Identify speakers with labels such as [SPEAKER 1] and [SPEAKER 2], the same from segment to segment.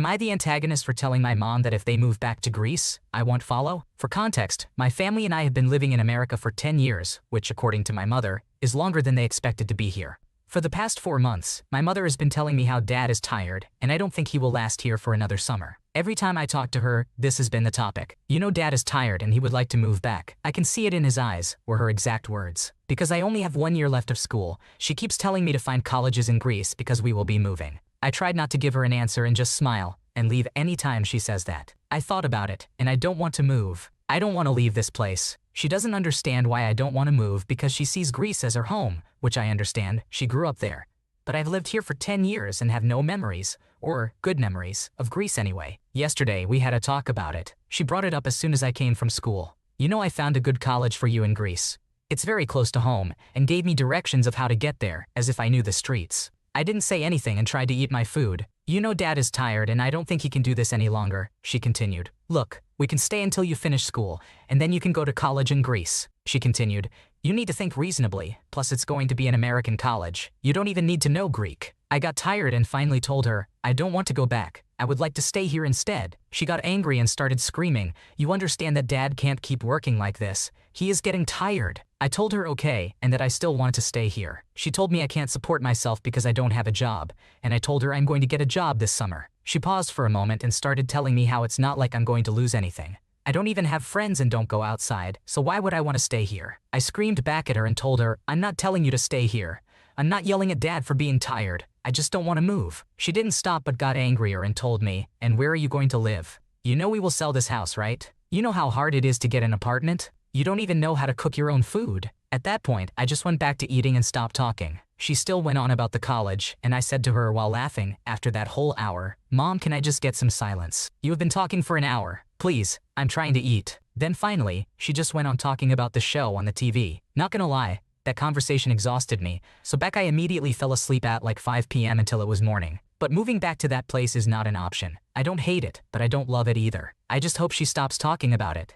[SPEAKER 1] I the antagonist for telling my mom that if they move back to Greece, I won't follow? For context, my family and I have been living in America for 10 years, which, according to my mother, is longer than they expected to be here. For the past 4 months, my mother has been telling me how dad is tired, and I don't think he will last here for another summer. Every time I talk to her, this has been the topic. You know, dad is tired and he would like to move back. I can see it in his eyes, were her exact words. Because I only have 1 year left of school, she keeps telling me to find colleges in Greece because we will be moving. I tried not to give her an answer and just smile and leave any time she says that. I thought about it, and I don't want to move. I don't want to leave this place. She doesn't understand why I don't want to move because she sees Greece as her home, which I understand. She grew up there. But I've lived here for 10 years and have no memories, or good memories, of Greece anyway. Yesterday, we had a talk about it. She brought it up as soon as I came from school. You know, I found a good college for you in Greece. It's very close to home, and gave me directions of how to get there, as if I knew the streets. I didn't say anything and tried to eat my food. You know, dad is tired and I don't think he can do this any longer, she continued. Look, we can stay until you finish school, and then you can go to college in Greece, she continued. You need to think reasonably, plus it's going to be an American college. You don't even need to know Greek. I got tired and finally told her, I don't want to go back. I would like to stay here instead. She got angry and started screaming. You understand that dad can't keep working like this. He is getting tired. I told her okay, and that I still want to stay here. She told me I can't support myself because I don't have a job, and I told her I'm going to get a job this summer. She paused for a moment and started telling me how it's not like I'm going to lose anything. I don't even have friends and don't go outside, so why would I want to stay here? I screamed back at her and told her, I'm not telling you to stay here. I'm not yelling at dad for being tired. I just don't want to move. She didn't stop but got angrier and told me, and where are you going to live? You know we will sell this house, right? You know how hard it is to get an apartment? You don't even know how to cook your own food. At that point, I just went back to eating and stopped talking. She still went on about the college, and I said to her while laughing, after that whole hour, Mom, can I just get some silence? You have been talking for an hour. Please, I'm trying to eat. Then finally, she just went on talking about the show on the TV. Not gonna lie, that conversation exhausted me, so back I immediately fell asleep at like 5 p.m. until it was morning. But moving back to that place is not an option. I don't hate it, but I don't love it either. I just hope she stops talking about it.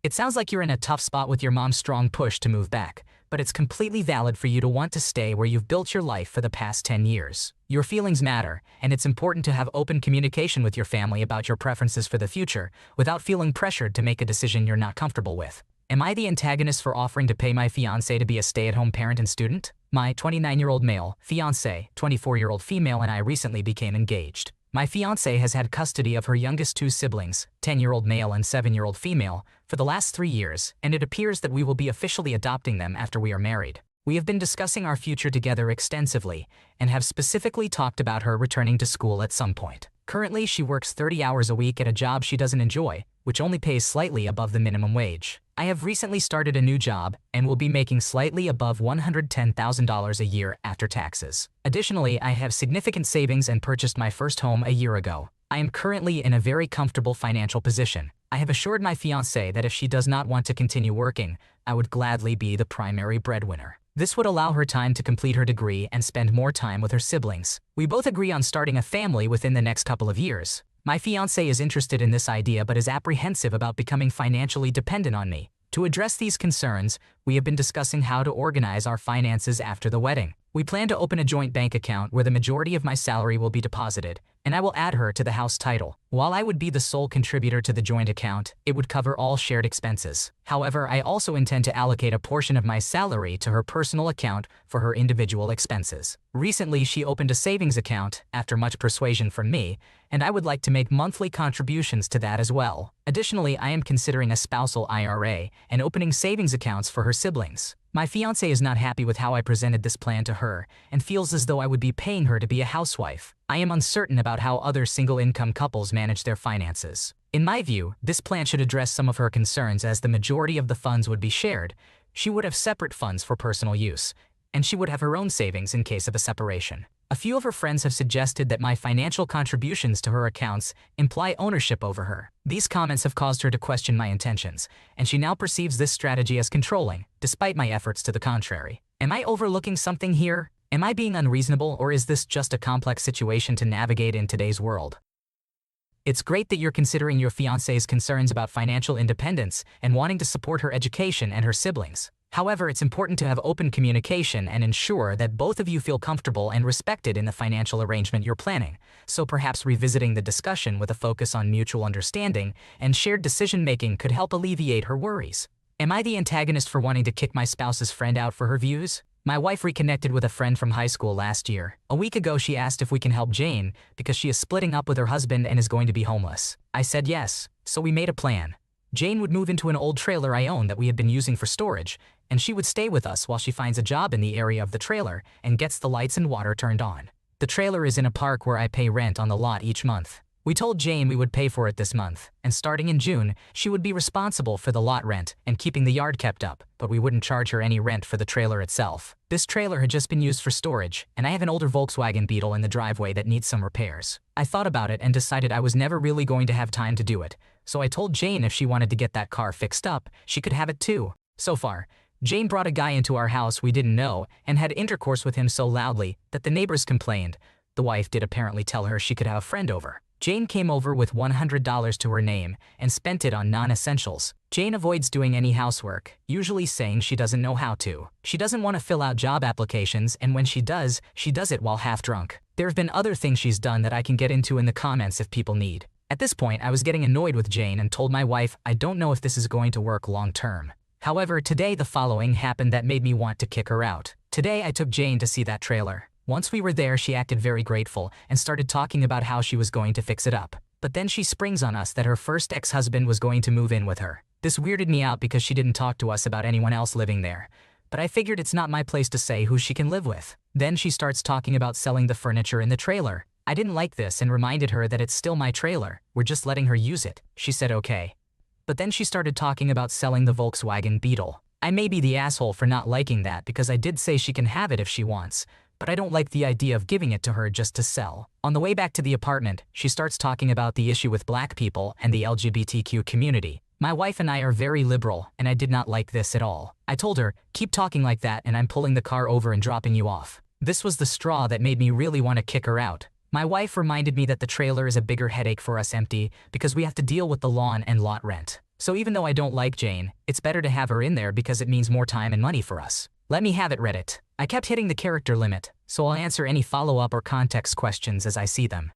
[SPEAKER 1] It sounds like you're in a tough spot with your mom's strong push to move back, but it's completely valid for you to want to stay where you've built your life for the past 10 years. Your feelings matter, and it's important to have open communication with your family about your preferences for the future without feeling pressured to make a decision you're not comfortable with. Am I the antagonist for offering to pay my fiancé to be a stay-at-home parent and student? My 29-year-old male, fiancé, 24-year-old female, and I recently became engaged. My fiancé has had custody of her youngest 2 siblings, 10-year-old male and 7-year-old female, for the last 3 years, and it appears that we will be officially adopting them after we are married. We have been discussing our future together extensively, and have specifically talked about her returning to school at some point. Currently, she works 30 hours a week at a job she doesn't enjoy, which only pays slightly above the minimum wage. I have recently started a new job and will be making slightly above $110,000 a year after taxes. Additionally, I have significant savings and purchased my first home a year ago. I am currently in a very comfortable financial position. I have assured my fiancé that if she does not want to continue working, I would gladly be the primary breadwinner. This would allow her time to complete her degree and spend more time with her siblings. We both agree on starting a family within the next couple of years. My fiancé is interested in this idea but is apprehensive about becoming financially dependent on me. To address these concerns, we have been discussing how to organize our finances after the wedding. We plan to open a joint bank account where the majority of my salary will be deposited, and I will add her to the house title. While I would be the sole contributor to the joint account, it would cover all shared expenses. However, I also intend to allocate a portion of my salary to her personal account for her individual expenses. Recently, she opened a savings account, after much persuasion from me, and I would like to make monthly contributions to that as well. Additionally, I am considering a spousal IRA and opening savings accounts for her siblings. My fiancé is not happy with how I presented this plan to her and feels as though I would be paying her to be a housewife. I am uncertain about how other single-income couples manage their finances. In my view, this plan should address some of her concerns as the majority of the funds would be shared. She would have separate funds for personal use, and she would have her own savings in case of a separation. A few of her friends have suggested that my financial contributions to her accounts imply ownership over her. These comments have caused her to question my intentions, and she now perceives this strategy as controlling, despite my efforts to the contrary. Am I overlooking something here? Am I being unreasonable, or is this just a complex situation to navigate in today's world? It's great that you're considering your fiancé's concerns about financial independence and wanting to support her education and her siblings. However, it's important to have open communication and ensure that both of you feel comfortable and respected in the financial arrangement you're planning, so perhaps revisiting the discussion with a focus on mutual understanding and shared decision-making could help alleviate her worries. Am I the antagonist for wanting to kick my spouse's friend out for her views? My wife reconnected with a friend from high school last year. A week ago, she asked if we can help Jane because she is splitting up with her husband and is going to be homeless. I said yes, so we made a plan. Jane would move into an old trailer I own that we had been using for storage, and she would stay with us while she finds a job in the area of the trailer and gets the lights and water turned on. The trailer is in a park where I pay rent on the lot each month. We told Jane we would pay for it this month, and starting in June, she would be responsible for the lot rent and keeping the yard kept up, but we wouldn't charge her any rent for the trailer itself. This trailer had just been used for storage, and I have an older Volkswagen Beetle in the driveway that needs some repairs. I thought about it and decided I was never really going to have time to do it, so I told Jane if she wanted to get that car fixed up, she could have it too. So far, Jane brought a guy into our house we didn't know and had intercourse with him so loudly that the neighbors complained. The wife did apparently tell her she could have a friend over. Jane came over with $100 to her name and spent it on non-essentials. Jane avoids doing any housework, usually saying she doesn't know how to. She doesn't want to fill out job applications, and when she does it while half drunk. There have been other things she's done that I can get into in the comments if people need. At this point, I was getting annoyed with Jane and told my wife I don't know if this is going to work long term. However, today the following happened that made me want to kick her out. Today I took Jane to see that trailer. Once we were there, she acted very grateful and started talking about how she was going to fix it up. But then she springs on us that her first ex-husband was going to move in with her. This weirded me out because she didn't talk to us about anyone else living there. But I figured it's not my place to say who she can live with. Then she starts talking about selling the furniture in the trailer. I didn't like this and reminded her that it's still my trailer. We're just letting her use it. She said okay. But then she started talking about selling the Volkswagen Beetle. I may be the asshole for not liking that because I did say she can have it if she wants, but I don't like the idea of giving it to her just to sell. On the way back to the apartment, she starts talking about the issue with black people and the LGBTQ community. My wife and I are very liberal, and I did not like this at all. I told her, keep talking like that and I'm pulling the car over and dropping you off. This was the straw that made me really want to kick her out. My wife reminded me that the trailer is a bigger headache for us empty because we have to deal with the lawn and lot rent. So even though I don't like Jane, it's better to have her in there because it means more time and money for us. Let me have it, Reddit. I kept hitting the character limit, so I'll answer any follow-up or context questions as I see them.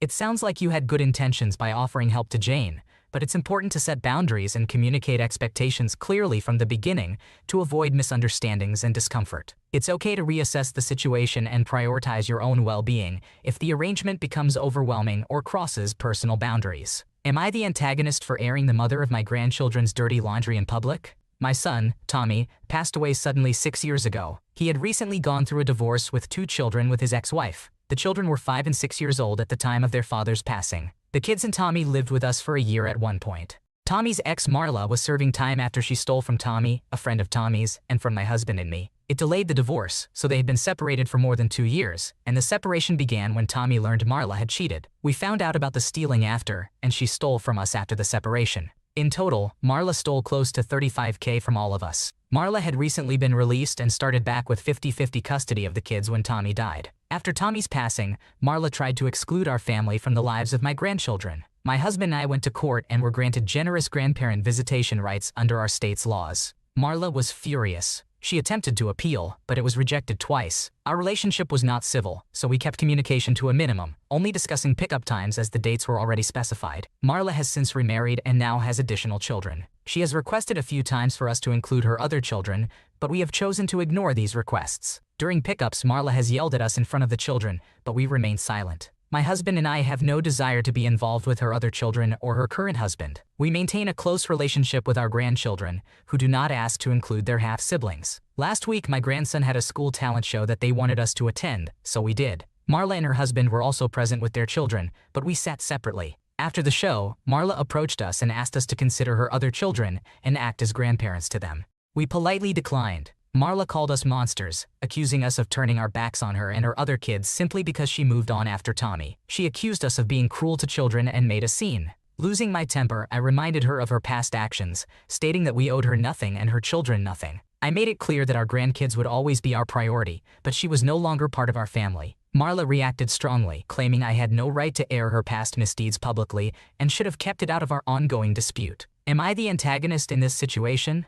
[SPEAKER 1] It sounds like you had good intentions by offering help to Jane, but it's important to set boundaries and communicate expectations clearly from the beginning to avoid misunderstandings and discomfort. It's okay to reassess the situation and prioritize your own well-being if the arrangement becomes overwhelming or crosses personal boundaries. Am I the antagonist for airing the mother of my grandchildren's dirty laundry in public? My son, Tommy, passed away suddenly 6 years ago. He had recently gone through a divorce with 2 children with his ex-wife. The children were 5 and 6 years old at the time of their father's passing. The kids and Tommy lived with us for a year at one point. Tommy's ex Marla was serving time after she stole from Tommy, a friend of Tommy's, and from my husband and me. It delayed the divorce, so they had been separated for more than 2 years, and the separation began when Tommy learned Marla had cheated. We found out about the stealing after, and she stole from us after the separation. In total, Marla stole close to $35K from all of us. Marla had recently been released and started back with 50-50 custody of the kids when Tommy died. After Tommy's passing, Marla tried to exclude our family from the lives of my grandchildren. My husband and I went to court and were granted generous grandparent visitation rights under our state's laws. Marla was furious. She attempted to appeal, but it was rejected twice. Our relationship was not civil, so we kept communication to a minimum, only discussing pickup times as the dates were already specified. Marla has since remarried and now has additional children. She has requested a few times for us to include her other children, but we have chosen to ignore these requests. During pickups, Marla has yelled at us in front of the children, but we remain silent. My husband and I have no desire to be involved with her other children or her current husband. We maintain a close relationship with our grandchildren, who do not ask to include their half-siblings. Last week, my grandson had a school talent show that they wanted us to attend, so we did. Marla and her husband were also present with their children, but we sat separately. After the show, Marla approached us and asked us to consider her other children and act as grandparents to them. We politely declined. Marla called us monsters, accusing us of turning our backs on her and her other kids simply because she moved on after Tommy. She accused us of being cruel to children and made a scene. Losing my temper, I reminded her of her past actions, stating that we owed her nothing and her children nothing. I made it clear that our grandkids would always be our priority, but she was no longer part of our family. Marla reacted strongly, claiming I had no right to air her past misdeeds publicly and should have kept it out of our ongoing dispute. Am I the antagonist in this situation?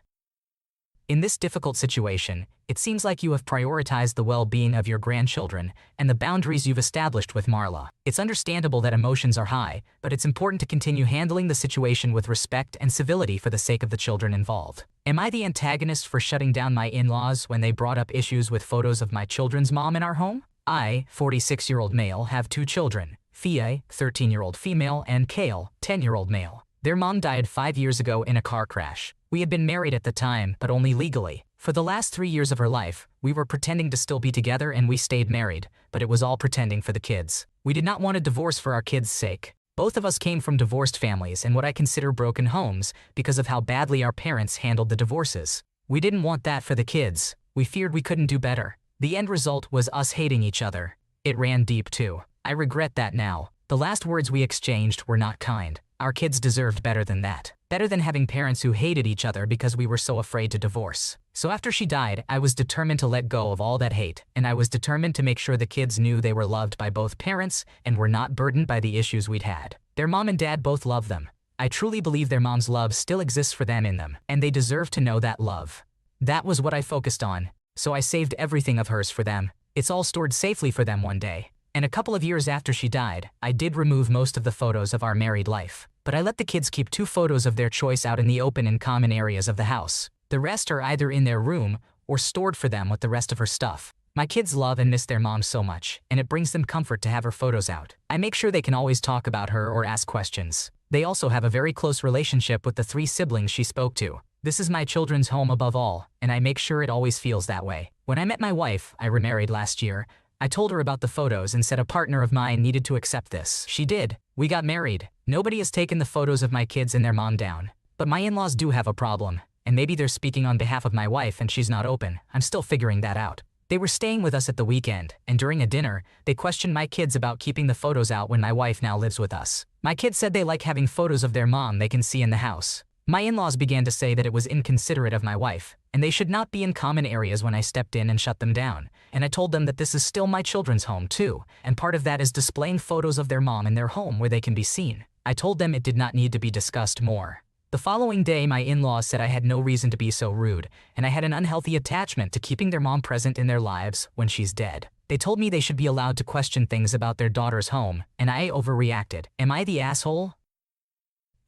[SPEAKER 1] In this difficult situation, it seems like you have prioritized the well-being of your grandchildren and the boundaries you've established with Marla. It's understandable that emotions are high, but it's important to continue handling the situation with respect and civility for the sake of the children involved. Am I the antagonist for shutting down my in-laws when they brought up issues with photos of my children's mom in our home? I, 46-year-old male, have 2 children, Fia, 13-year-old female, and Kale, 10-year-old male. Their mom died 5 years ago in a car crash. We had been married at the time, but only legally. For the last 3 years of her life, we were pretending to still be together and we stayed married, but it was all pretending for the kids. We did not want a divorce for our kids' sake. Both of us came from divorced families and what I consider broken homes because of how badly our parents handled the divorces. We didn't want that for the kids. We feared we couldn't do better. The end result was us hating each other. It ran deep too. I regret that now. The last words we exchanged were not kind. Our kids deserved better than that. Better than having parents who hated each other because we were so afraid to divorce. So after she died, I was determined to let go of all that hate, and I was determined to make sure the kids knew they were loved by both parents and were not burdened by the issues we'd had. Their mom and dad both love them. I truly believe their mom's love still exists for them in them, and they deserve to know that love. That was what I focused on, so I saved everything of hers for them. It's all stored safely for them one day. And a couple of years after she died, I did remove most of the photos of our married life. But I let the kids keep 2 photos of their choice out in the open in common areas of the house. The rest are either in their room or stored for them with the rest of her stuff. My kids love and miss their mom so much, and it brings them comfort to have her photos out. I make sure they can always talk about her or ask questions. They also have a very close relationship with the 3 siblings she spoke to. This is my children's home above all, and I make sure it always feels that way. When I met my wife, I remarried last year, I told her about the photos and said a partner of mine needed to accept this. She did. We got married. Nobody has taken the photos of my kids and their mom down. But my in-laws do have a problem, and maybe they're speaking on behalf of my wife and she's not open. I'm still figuring that out. They were staying with us at the weekend, and during a dinner, they questioned my kids about keeping the photos out when my wife now lives with us. My kids said they like having photos of their mom they can see in the house. My in-laws began to say that it was inconsiderate of my wife, and they should not be in common areas when I stepped in and shut them down. And I told them that this is still my children's home too, and part of that is displaying photos of their mom in their home where they can be seen. I told them it did not need to be discussed more. The following day, my in-laws said I had no reason to be so rude, and I had an unhealthy attachment to keeping their mom present in their lives when she's dead. They told me they should be allowed to question things about their daughter's home, and I overreacted. Am I the asshole?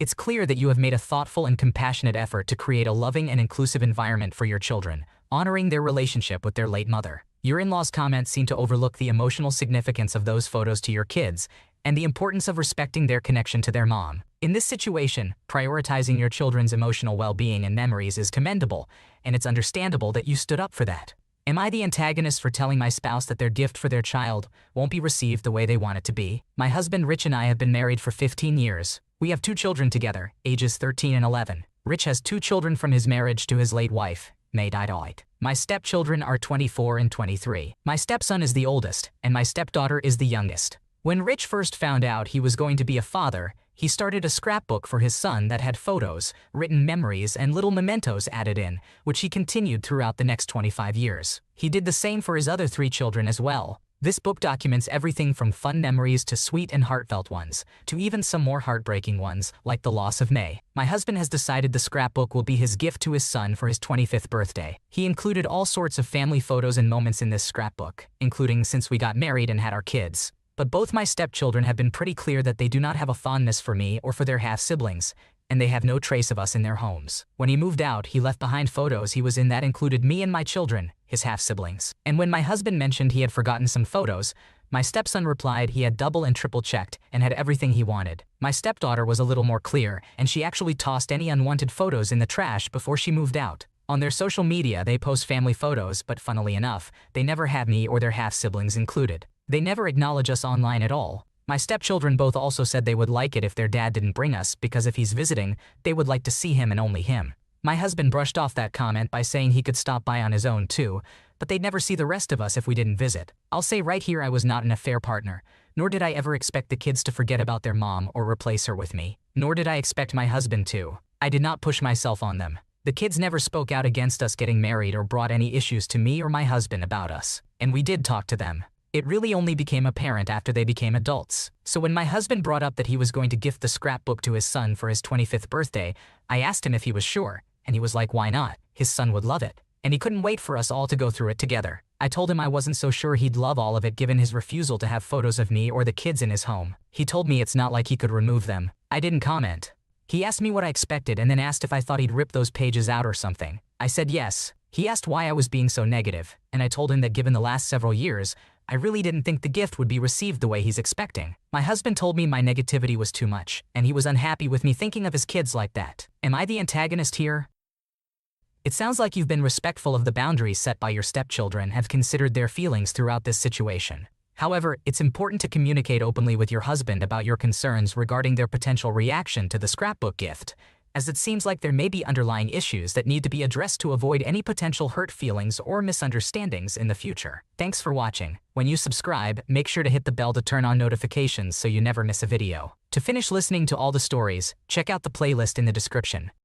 [SPEAKER 1] It's clear that you have made a thoughtful and compassionate effort to create a loving and inclusive environment for your children, honoring their relationship with their late mother. Your in-laws' comments seem to overlook the emotional significance of those photos to your kids and the importance of respecting their connection to their mom. In this situation, prioritizing your children's emotional well-being and memories is commendable, and it's understandable that you stood up for that. Am I the antagonist for telling my spouse that their gift for their child won't be received the way they want it to be? My husband Rich and I have been married for 15 years. We have 2 children together, ages 13 and 11. Rich has 2 children from his marriage to his late wife, Aita. My stepchildren are 24 and 23. My stepson is the oldest, and my stepdaughter is the youngest. When Rich first found out he was going to be a father, he started a scrapbook for his son that had photos, written memories, and little mementos added in, which he continued throughout the next 25 years. He did the same for his other 3 children as well. This book documents everything from fun memories to sweet and heartfelt ones, to even some more heartbreaking ones, like the loss of May. My husband has decided the scrapbook will be his gift to his son for his 25th birthday. He included all sorts of family photos and moments in this scrapbook, including since we got married and had our kids. But both my stepchildren have been pretty clear that they do not have a fondness for me or for their half-siblings, and they have no trace of us in their homes. When he moved out, he left behind photos he was in that included me and my children, his half-siblings. And when my husband mentioned he had forgotten some photos, my stepson replied he had double and triple checked and had everything he wanted. My stepdaughter was a little more clear, and she actually tossed any unwanted photos in the trash before she moved out. On their social media, they post family photos, but funnily enough, they never had me or their half-siblings included. They never acknowledge us online at all. My stepchildren both also said they would like it if their dad didn't bring us because if he's visiting, they would like to see him and only him. My husband brushed off that comment by saying he could stop by on his own too, but they'd never see the rest of us if we didn't visit. I'll say right here I was not an affair partner, nor did I ever expect the kids to forget about their mom or replace her with me, nor did I expect my husband to. I did not push myself on them. The kids never spoke out against us getting married or brought any issues to me or my husband about us, and we did talk to them. It really only became apparent after they became adults. So when my husband brought up that he was going to gift the scrapbook to his son for his 25th birthday, I asked him if he was sure, and he was like, why not? His son would love it. And he couldn't wait for us all to go through it together. I told him I wasn't so sure he'd love all of it given his refusal to have photos of me or the kids in his home. He told me it's not like he could remove them. I didn't comment. He asked me what I expected and then asked if I thought he'd rip those pages out or something. I said yes. He asked why I was being so negative, and I told him that given the last several years, I really didn't think the gift would be received the way he's expecting. My husband told me my negativity was too much, and he was unhappy with me thinking of his kids like that. Am I the antagonist here? It sounds like you've been respectful of the boundaries set by your stepchildren and have considered their feelings throughout this situation. However, it's important to communicate openly with your husband about your concerns regarding their potential reaction to the scrapbook gift, as it seems like there may be underlying issues that need to be addressed to avoid any potential hurt feelings or misunderstandings in the future. Thanks for watching. When you subscribe, make sure to hit the bell to turn on notifications so you never miss a video. To finish listening to all the stories, check out the playlist in the description.